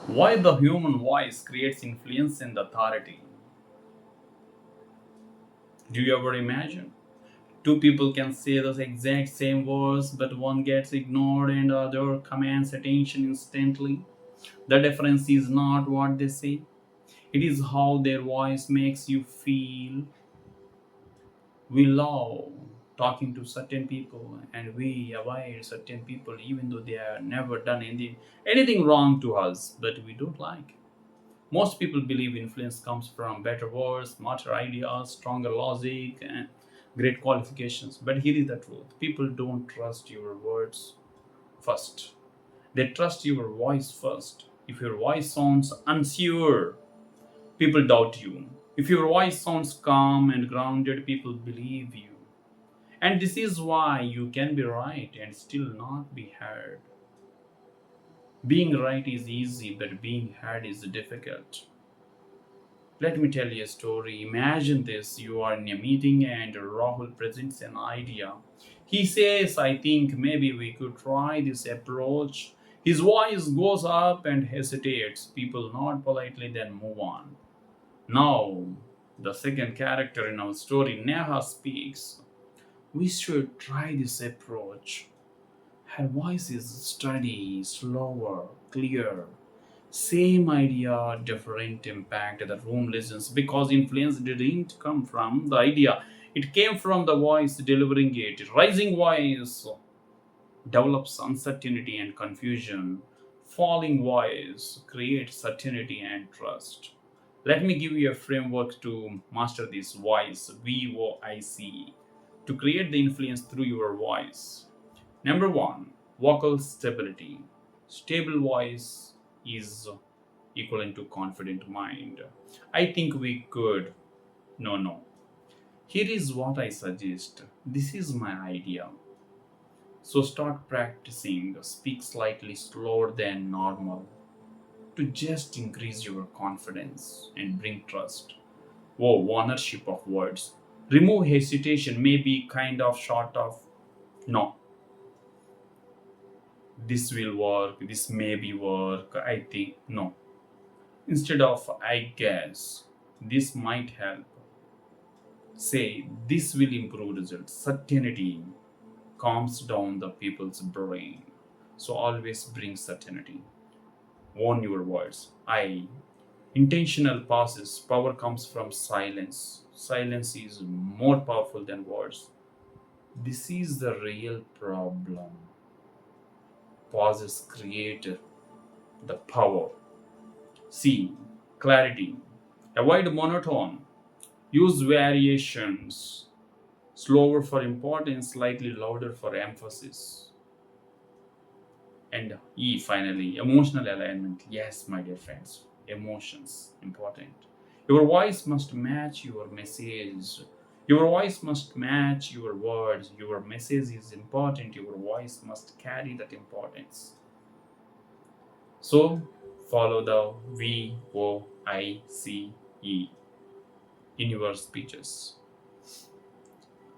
Why the human voice creates influence and authority? Do you ever imagine? Two people can say the exact same words, but one gets ignored and the other commands attention instantly. The difference is not what they say, it is how their voice makes you feel. We love talking to certain people and we avoid certain people even though they have never done anything wrong to us, but we don't like. Most people believe influence comes from better words, smarter ideas, stronger logic, and great qualifications. But here is the truth: people don't trust your words first, they trust your voice first. If your voice sounds unsure, people doubt you. If your voice sounds calm and grounded, people believe you. And this is why you can be right and still not be heard. Being right is easy, but being heard is difficult. Let me tell you a story. Imagine this: you are in a meeting and Rahul presents an idea. He says, I think maybe we could try this approach. His voice goes up and hesitates. People nod politely, then move on. Now, the second character in our story, Neha, speaks. We should try this approach. Her voice is steady, slower, clear. Same idea, different impact. The room listens because influence didn't come from the idea, it came from the voice delivering it. Rising voice develops uncertainty and confusion. Falling voice creates certainty and trust. Let me give you a framework to master this voice, VOIC, to create the influence through your voice. Number one, vocal stability. Stable voice is equivalent to confident mind. I think we could. No, no. Here is what I suggest. This is my idea. So start practicing. Speak slightly slower than normal to just increase your confidence and bring trust. Whoa, ownership of words. Remove hesitation, maybe kind of short of no, this will work, this maybe work, I think no. Instead of I guess, this might help. Say this will improve results. Certainty calms down the people's brain. So always bring certainty. Own your words. I intentional pauses. Power comes from silence. Silence is more powerful than words. This is the real problem. Pauses create the power. C. Clarity. Avoid monotone. Use variations. Slower for importance, slightly louder for emphasis. And E finally, emotional alignment. Yes, my dear friends, emotions important. Your voice must match your message. Your voice must match your words. Your message is important. Your voice must carry that importance. So follow the VOICE in your speeches.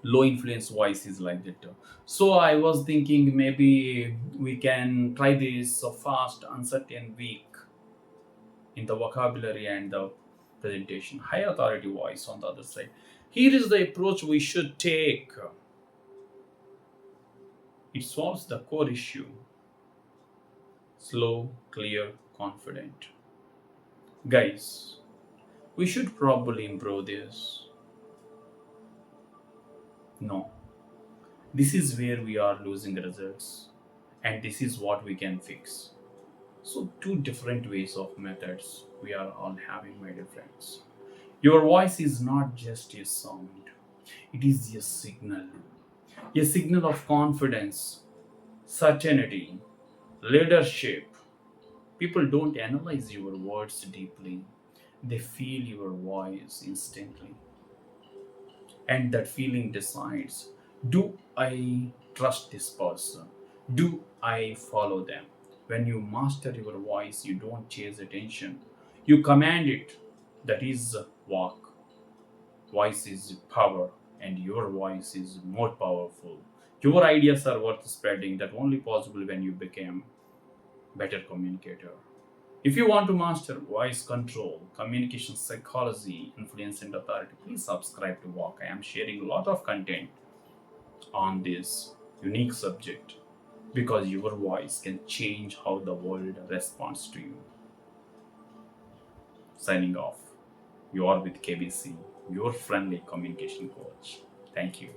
Low influence voice is like that. So I was thinking maybe we can try this fast, uncertain, weak in the vocabulary and the presentation. High authority voice on the other side. Here is the approach we should take. It solves the core issue. Slow, clear, confident. Guys, we should probably improve this. No, this is where we are losing results, and this is what we can fix. So, two different ways of methods we are all having, my dear friends. Your voice is not just a sound, it is a signal of confidence, certainty, leadership. People don't analyze your words deeply, they feel your voice instantly. And that feeling decides, do I trust this person? Do I follow them? When you master your voice, you don't chase attention, you command it. That is walk. Voice is power, and your voice is more powerful. Your ideas are worth spreading. That only possible when you become better communicator. If you want to master voice control, communication psychology, influence, and authority, please subscribe to VAAK. I am sharing a lot of content on this unique subject because your voice can change how the world responds to you. Signing off. You are with KBC, your friendly communication coach. Thank you.